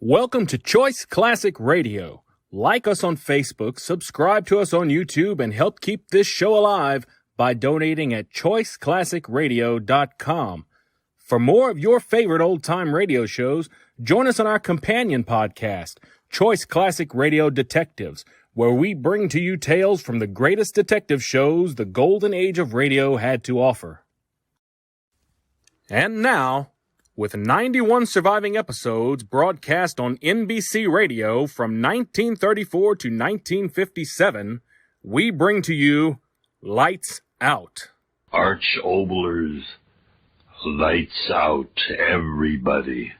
Welcome to Choice Classic Radio. Like us on Facebook, subscribe to us on YouTube, and help keep this show alive by donating at choiceclassicradio.com. For more of your favorite old-time radio shows, join us on our companion podcast, Choice Classic Radio Detectives, where we bring to you tales from the greatest detective shows the golden age of radio had to offer. And now, with 91 surviving episodes broadcast on NBC Radio from 1934 to 1957, we bring to you Lights Out. Arch Oboler's Lights Out, everybody.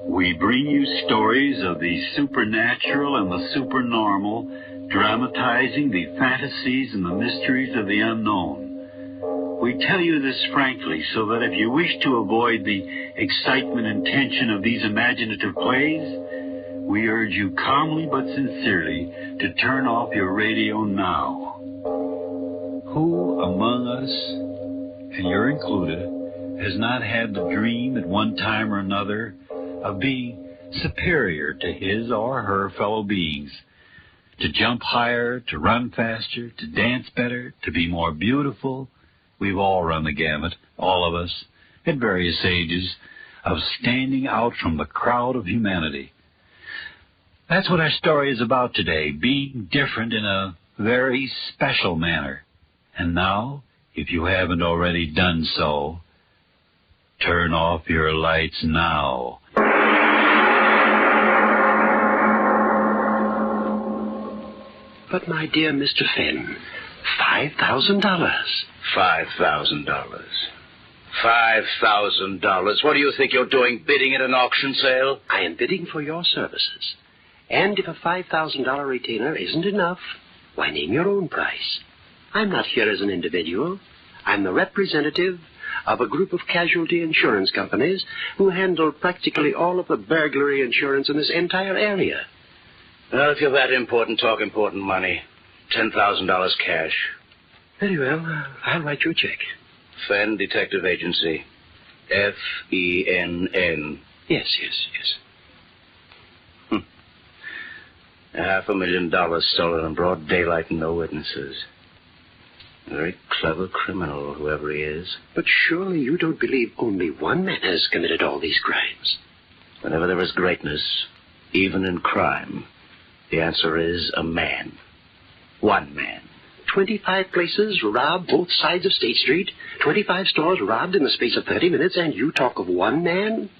We bring you stories of the supernatural and the supernormal, dramatizing the fantasies and the mysteries of the unknown. We tell you this frankly so that if you wish to avoid the excitement and tension of these imaginative plays, we urge you calmly but sincerely to turn off your radio now. Who among us, and you're included, has not had the dream at one time or another of being superior to his or her fellow beings? To jump higher, to run faster, to dance better, to be more beautiful. We've all run the gamut, all of us, at various ages, of standing out from the crowd of humanity. That's what our story is about today, being different in a very special manner. And now, if you haven't already done so, turn off your lights now. But, my dear Mr. Finn, $5,000. $5,000. $5,000. What do you think you're doing, bidding at an auction sale? I am bidding for your services. And if a $5,000 retainer isn't enough, why, name your own price. I'm not here as an individual. I'm the representative of a group of casualty insurance companies who handle practically all of the burglary insurance in this entire area. Well, if you're that important, talk important money. $10,000 cash. Very well. I'll write you a check. Fenn Detective Agency. Fenn. Yes. $500,000 stolen in broad daylight and no witnesses. A very clever criminal, whoever he is. But surely you don't believe only one man has committed all these crimes. Whenever there is greatness, even in crime, the answer is a man. One man. 25 places robbed both sides of State Street, 25 stores robbed in the space of 30 minutes, and you talk of one man?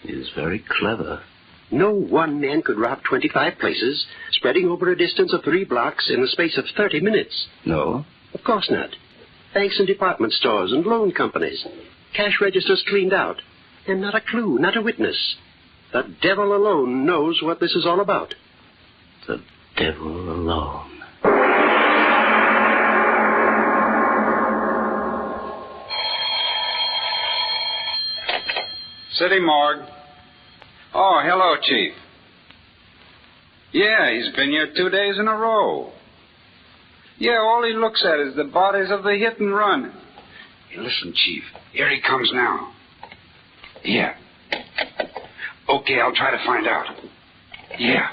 He is very clever. No one man could rob 25 places, spreading over a distance of 3 blocks in the space of 30 minutes. No? Of course not. Banks and department stores and loan companies. Cash registers cleaned out. And not a clue, not a witness. The devil alone knows what this is all about. The devil alone. City morgue. Oh, hello, Chief. Yeah, he's been here 2 days in a row. Yeah, all he looks at is the bodies of the hit and run. Hey, listen, Chief. Here he comes now. Yeah. Okay, I'll try to find out. Yeah.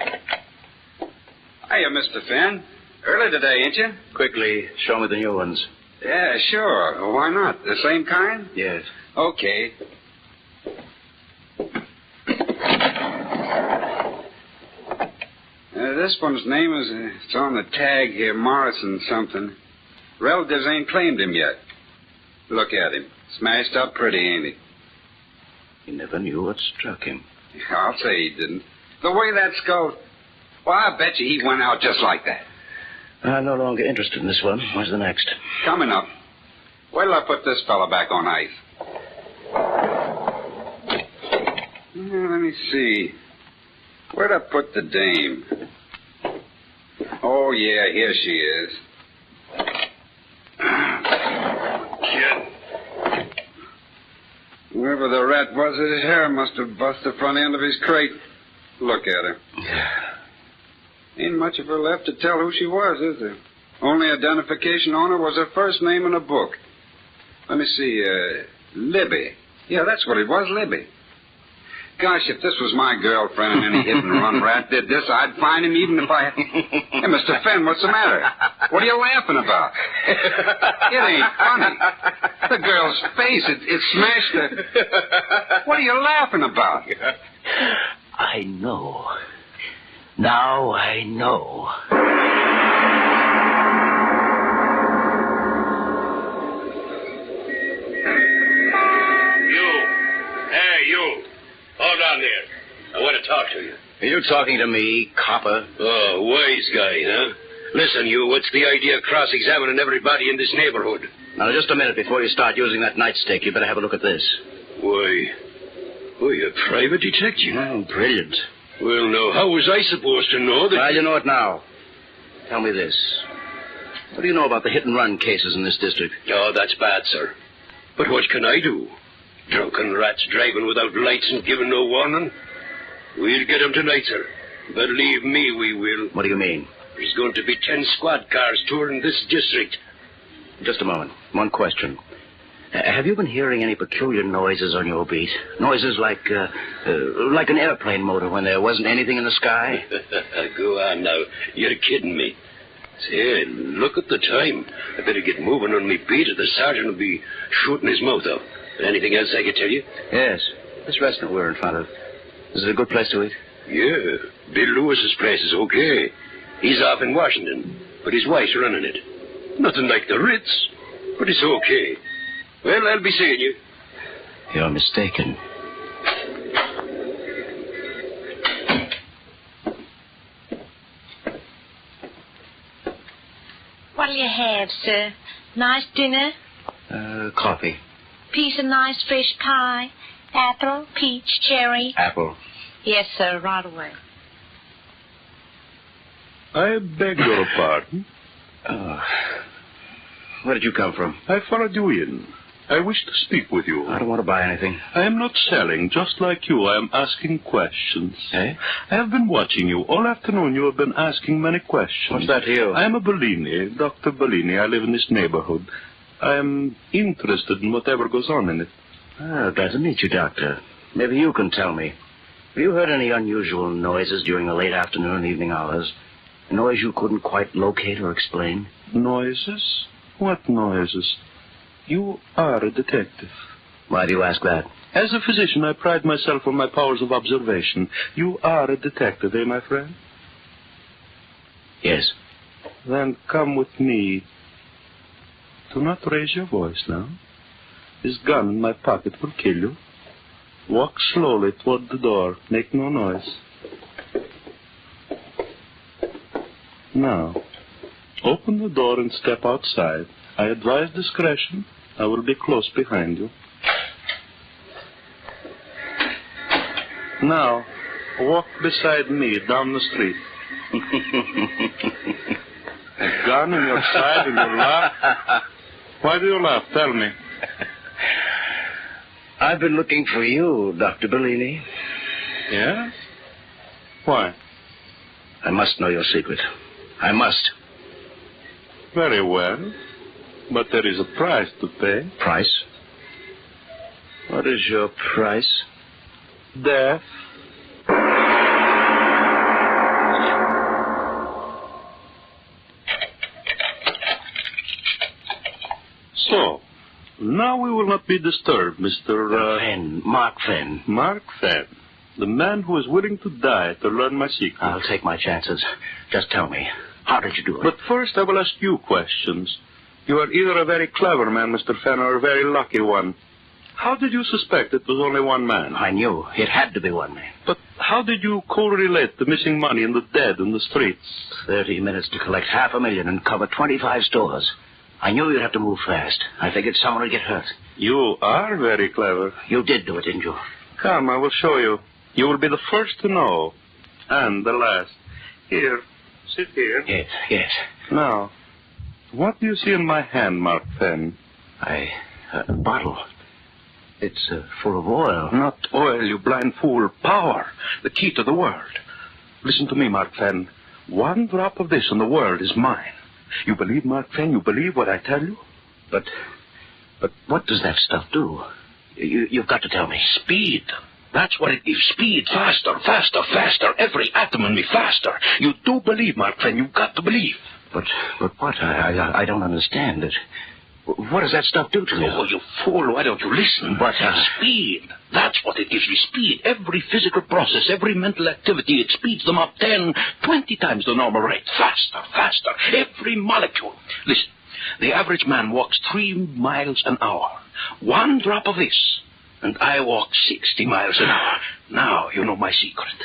Hiya, Mr. Finn. Early today, ain't you? Quickly, show me the new ones. Yeah, sure. Well, why not? The same kind? Yes. Okay. This one's name is, it's on the tag here, Morrison something. Relatives ain't claimed him yet. Look at him. Smashed up pretty, ain't he? He never knew what struck him. I'll say he didn't. The way that skull... Well, I bet you he went out just like that. I'm no longer interested in this one. Where's the next? Coming up. Wait till I put this fella back on ice. Let me see. Where'd I put the dame? Oh, yeah, here she is. Kid. Whoever the rat was, his hair must have bust the front end of his crate. Look at her. Ain't much of her left to tell who she was, is there? Only identification on her was her first name in a book. Let me see, Libby. Yeah, that's what it was, Libby. Gosh, if this was my girlfriend and any hit-and-run rat did this, I'd find him even if I... Hey, Mr. Fenn, what's the matter? What are you laughing about? It ain't funny. The girl's face, it smashed her. What are you laughing about? I know. Now I know. You. Hold on there. I want to talk to you. Are you talking to me, copper? Oh, wise guy, huh? Listen, you, what's the idea of cross-examining everybody in this neighborhood? Now, just a minute before you start using that nightstick, you better have a look at this. Why, you're a private detective. Oh, brilliant. Well, now, how was I supposed to know that... Well, you know it now. Tell me this. What do you know about the hit-and-run cases in this district? Oh, that's bad, sir. But what can I do? Drunken rats driving without lights and giving no warning? We'll get them tonight, sir. Believe me, we will. What do you mean? There's going to be 10 squad cars touring this district. Just a moment. One question. Have you been hearing any peculiar noises on your beat? Noises like an airplane motor when there wasn't anything in the sky? Go on now. You're kidding me. Say, look at the time. I better get moving on me beat or the sergeant will be shooting his mouth out. Anything else I could tell you? Yes. This restaurant we're in front of. Is it a good place to eat? Yeah. Bill Lewis's place is okay. He's off in Washington, but his wife's running it. Nothing like the Ritz, but it's okay. Well, I'll be seeing you. You're mistaken. What'll you have, sir? Nice dinner? Coffee. Piece of nice fresh pie? Apple, peach, cherry? Apple. Yes, sir, right away. I beg your pardon. Where did you come from? I followed you in. I wish to speak with you. I don't want to buy anything. I am not selling. Just like you, I am asking questions. Eh? I have been watching you. All afternoon you have been asking many questions. What's that to you? I am a Bellini, Dr. Bellini. I live in this neighborhood. I am interested in whatever goes on in it. Glad to meet you, Doctor. Maybe you can tell me. Have you heard any unusual noises during the late afternoon and evening hours? A noise you couldn't quite locate or explain? Noises? What noises? You are a detective. Why do you ask that? As a physician, I pride myself on my powers of observation. You are a detective, eh, my friend? Yes. Then come with me. Do not raise your voice now. This gun in my pocket will kill you. Walk slowly toward the door. Make no noise. Now, open the door and step outside. I advise discretion. I will be close behind you. Now, walk beside me down the street. A gun in your side and you laugh? Why do you laugh? Tell me. I've been looking for you, Dr. Bellini. Yes? Why? I must know your secret. I must. Very well. But there is a price to pay. Price? What is your price? Death. So, now we will not be disturbed, Mr. Fenn. Mark Fenn. Mark Fenn. The man who is willing to die to learn my secret. I'll take my chances. Just tell me, how did you do it? But first I will ask you questions. You are either a very clever man, Mr. Fenn, or a very lucky one. How did you suspect it was only one man? I knew. It had to be one man. But how did you correlate the missing money and the dead in the streets? 30 minutes to collect $500,000 and cover 25 stores. I knew you'd have to move fast. I figured someone would get hurt. You are very clever. You did do it, didn't you? Come, I will show you. You will be the first to know. And the last. Here. Sit here. Yes. Now, what do you see in my hand, Mark Fenn? A bottle. It's full of oil. Not oil, you blind fool. Power. The key to the world. Listen to me, Mark Fenn. One drop of this and the world is mine. You believe, Mark Twain? You believe what I tell you? But what does that stuff do? You've got to tell me. Speed. That's what it gives. Speed. Faster, faster, faster. Every atom in me faster. You do believe, Mark Twain. You've got to believe. But what? I don't understand it. What does that stuff do to you? Oh, you fool. Why don't you listen? But, Speed. That's what it gives me. Speed. Every physical process, every mental activity, it speeds them up 10, 20 times the normal rate. Faster, faster. Every molecule. Listen. The average man walks 3 miles an hour. One drop of this, and I walk 60 miles an hour. Now you know my secret.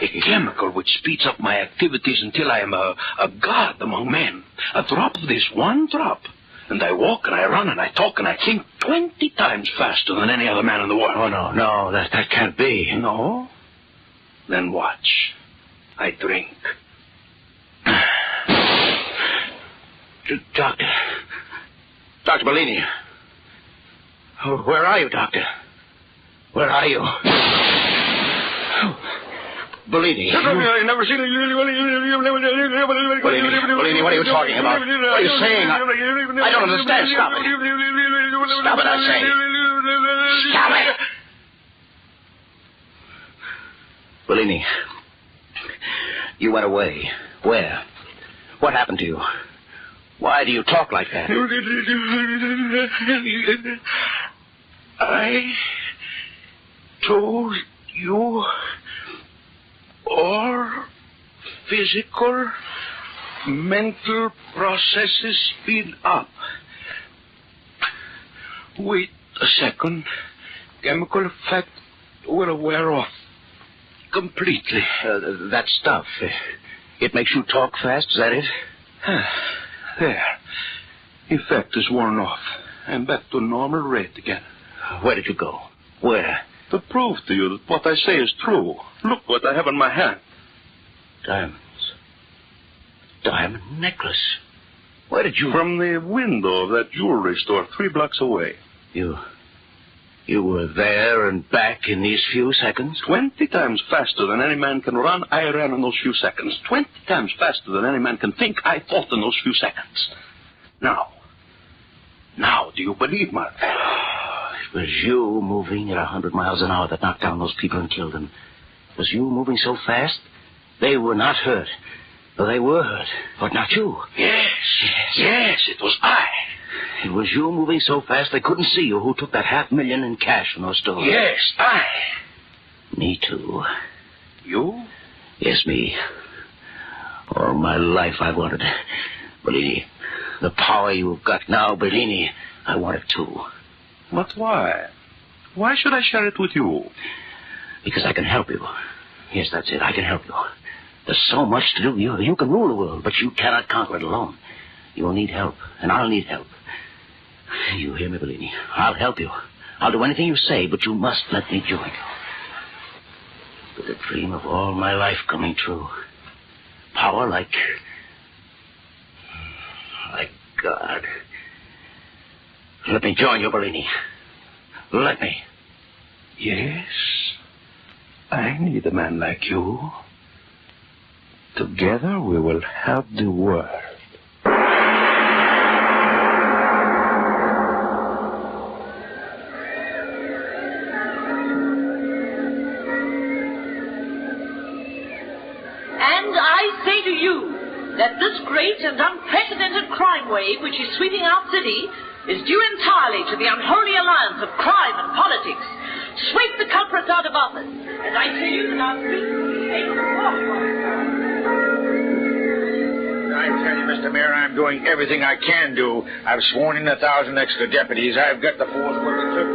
A chemical which speeds up my activities until I am a god among men. A drop of this, one drop. And I walk and I run and I talk and I think 20 times faster than any other man in the world. Oh, no, that can't be. No? Then watch. I drink. Dr. Bellini. Where are you, Doctor? Where are you? Bellini. I've never seen it. Bellini, what are you talking about? What are you saying? I don't understand. Stop it. Stop it, I say. Stop it. Bellini, you went away. Where? What happened to you? Why do you talk like that? I told you all physical, mental processes speed up. Wait a second. Chemical effect will wear off completely. That stuff, it makes you talk fast, is that it? There. Effect is worn off. I'm back to normal rate again. Where did you go? Where? To prove to you that what I say is true. Look what I have in my hand. Diamonds. Diamond necklace. Where did you... From the window of that jewelry store 3 blocks away. You were there and back in these few seconds? 20 times faster than any man can run, I ran in those few seconds. 20 times faster than any man can think, I thought in those few seconds. Now, do you believe, Mark? It was you moving at 100 miles an hour that knocked down those people and killed them. It was you moving so fast, they were not hurt. Well, they were hurt, but not you. Yes, it was I. It was you moving so fast they couldn't see you who took that $500,000 in cash from those stores. Yes, I. Me too. You? Yes, me. All my life I wanted. Bellini, the power you've got now, Bellini, I want it too. But why? Why should I share it with you? Because I can help you. Yes, that's it. I can help you. There's so much to do. You can rule the world, but you cannot conquer it alone. You'll need help, and I'll need help. You hear me, Bellini? I'll help you. I'll do anything you say, but you must let me join you. The dream of all my life coming true. Power like God. Let me join you, Bellini. Let me. Yes. I need a man like you. Together we will have the world. That this great and unprecedented crime wave which is sweeping our city is due entirely to the unholy alliance of crime and politics. Sweep the culprits out of office, as I tell you that our streets will be safe and I tell you, Mr. Mayor, I'm doing everything I can do. I've sworn in 1,000 extra deputies. I've got the force where it took.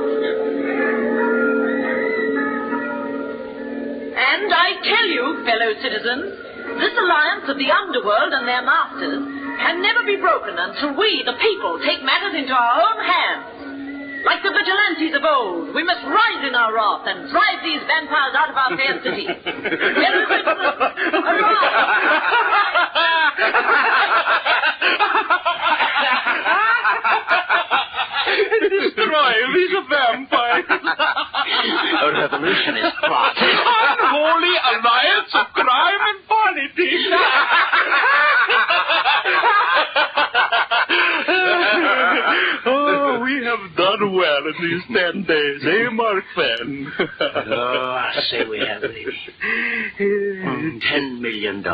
And I tell you, fellow citizens, this alliance of the underworld and their masters can never be broken until we, the people, take matters into our own hands. Like the vigilantes of old, we must rise in our wrath and drive these vampires out of our fair city. Merry Christmas! Destroy these vampires! A revolutionist plot. Unholy alliance of crime and politics! We have done well in these 10 days, eh, Mark Fenn? Oh, I say we have, baby. $10 million.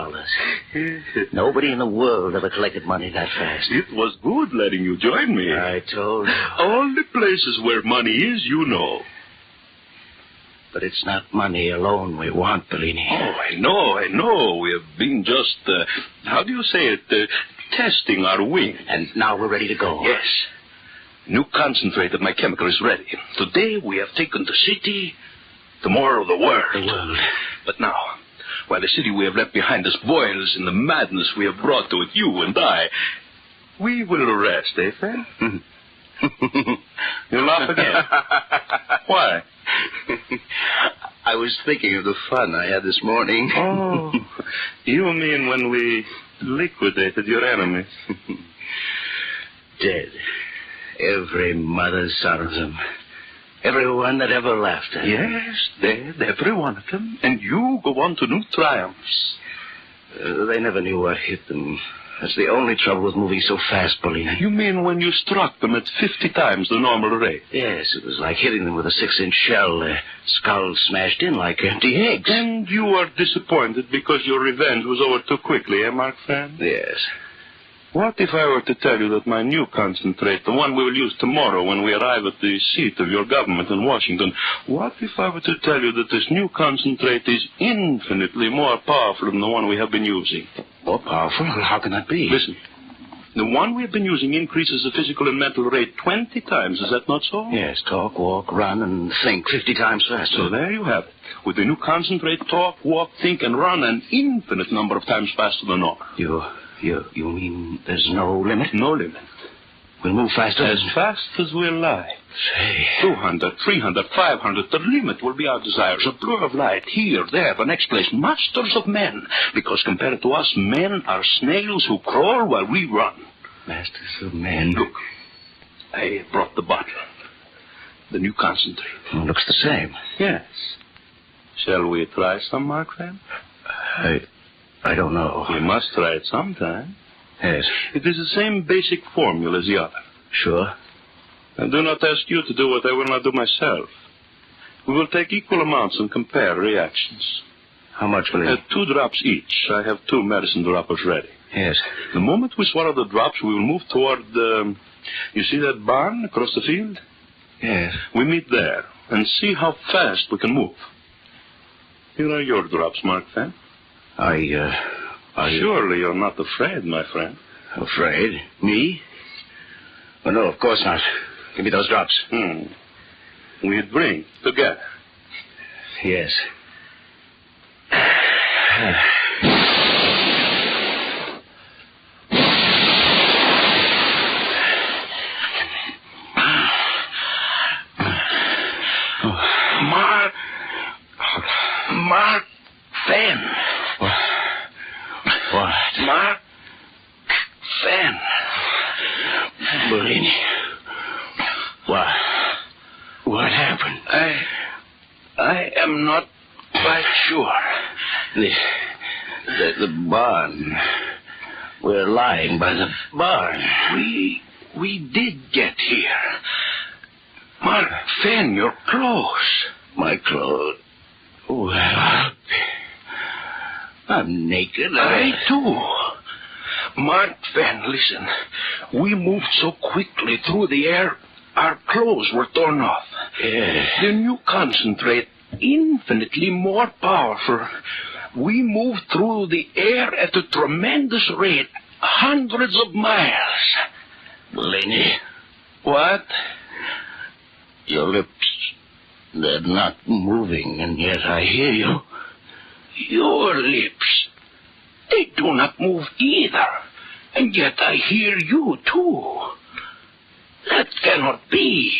Nobody in the world ever collected money that fast. It was good letting you join me. I told you. All the places where money is, you know. But it's not money alone we want, Bellini. Oh, I know. We have been just, how do you say it, testing our wing. And now we're ready to go. Yes. New concentrate of my chemical is ready. Today we have taken the city, tomorrow the world. The world. But now, while the city we have left behind us boils in the madness we have brought to it, you and I, we will rest, eh, Fenn? You laugh again. Why? I was thinking of the fun I had this morning. Oh, you mean when we liquidated your enemies? Dead. Every mother's son of them. Everyone that ever laughed at me. Yes, dead, every one of them. And you go on to new triumphs. They never knew what hit them. That's the only trouble with moving so fast, Bellini. You mean when you struck them at 50 times the normal rate? Yes, it was like hitting them with a 6-inch shell. Their skulls smashed in like empty eggs. And you are disappointed because your revenge was over too quickly, eh, Mark Fenn? Yes. What if I were to tell you that my new concentrate, the one we will use tomorrow when we arrive at the seat of your government in Washington, what if I were to tell you that this new concentrate is infinitely more powerful than the one we have been using? More powerful? How can that be? Listen, the one we have been using increases the physical and mental rate 20 times. Is that not so? Yes, talk, walk, run, and think 50 times faster. So there you have it. With the new concentrate, talk, walk, think, and run an infinite number of times faster than normal. You mean there's no limit? No limit. We'll move faster? As fast as we'll lie. Say. 200, 300, 500. The limit will be our desires. A blur of light here, there, the next place. Masters of men. Because compared to us, men are snails who crawl while we run. Masters of men. Look, I brought the bottle. The new concentrate. Well, looks the same. Yes. Shall we try some, Mark Fenn? I don't know. We must try it sometime. Yes. It is the same basic formula as the other. Sure. I do not ask you to do what I will not do myself. We will take equal amounts and compare reactions. How much will it? 2 drops each. I have 2 medicine droppers ready. Yes. The moment we swallow the drops, we will move toward you see that barn across the field? Yes. We meet there and see how fast we can move. Here are your drops, Mark Fenn. Surely you're not afraid, my friend. Afraid? Me? Oh, no, of course not. Give me those drops. We drink together. Yes. Mark Fenn. What? Mark Fenn. Bellini. What happened? I am not quite sure. The barn. We're lying by the barn. We did get here. Mark Fenn, your clothes. My clothes. Well, I'm naked. I too. Mark Fenn, listen. We moved so quickly through the air, our clothes were torn off. Yes. The new concentrate, infinitely more powerful. We moved through the air at a tremendous rate, hundreds of miles. Bellini. What? Your lips, they're not moving, and yet I hear you. Your lips, they do not move either, and yet I hear you too. That cannot be.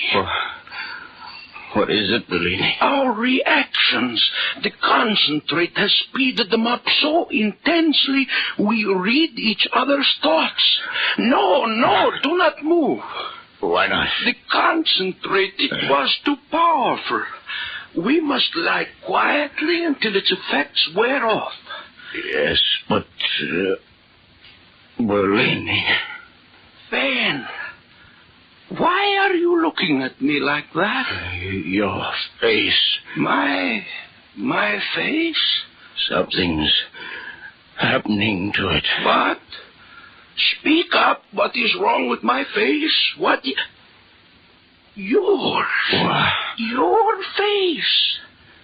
What is it, Bellini? Our reactions. The concentrate has speeded them up so intensely we read each other's thoughts. No, do not move. Why not? The concentrate, it was too powerful. We must lie quietly until its effects wear off. Yes, but... Bellini. Fenn, Why are you looking at me like that? Your face. My face? Something's happening to it. What? Speak up. What is wrong with my face? Yours. What? Your face.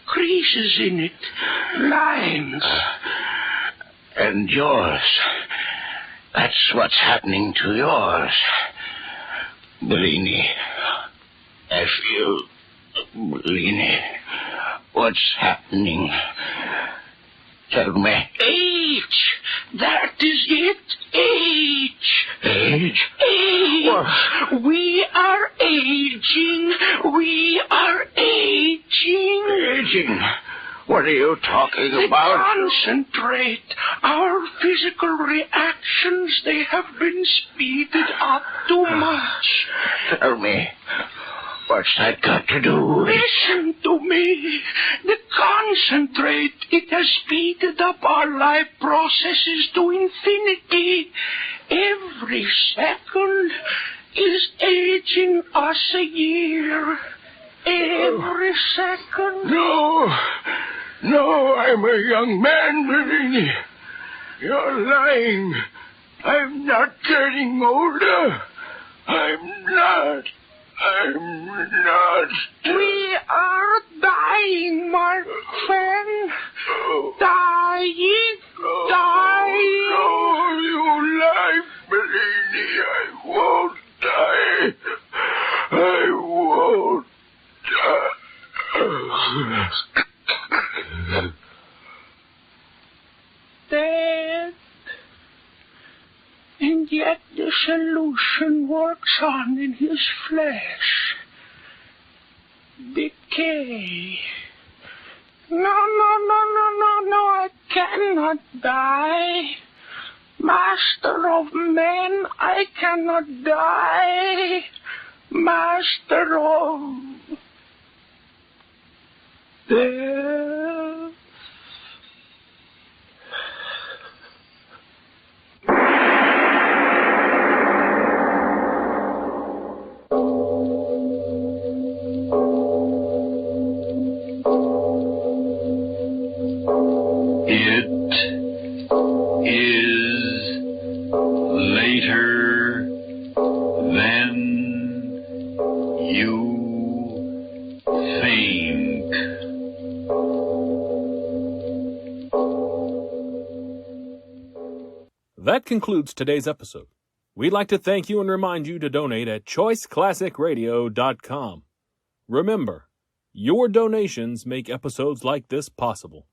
Creases in it. Lines. And yours. That's what's happening to yours. Bellini. I feel... Bellini. What's happening? Tell me. Age. That is it. Age. Age? Age. What? We are aging. We are aging. Aging? What are you talking about? Concentrate. Our physical reactions, they have been speeded up too much. Tell me. What's that got to do? Listen to me. The concentrate, it has speeded up our life processes to infinity. Every second is aging us a year. Every second. No, I'm a young man, Bellini. You're lying. I'm not getting older. I'm not. We are dying, my friend. Dying. No, you lie, Bellini. I won't die. I won't die. Dead. And yet the solution works on in his flesh. Decay. No, I cannot die. Master of men, I cannot die. Master of death. That concludes today's episode. We'd like to thank you and remind you to donate at choiceclassicradio.com. Remember, your donations make episodes like this possible.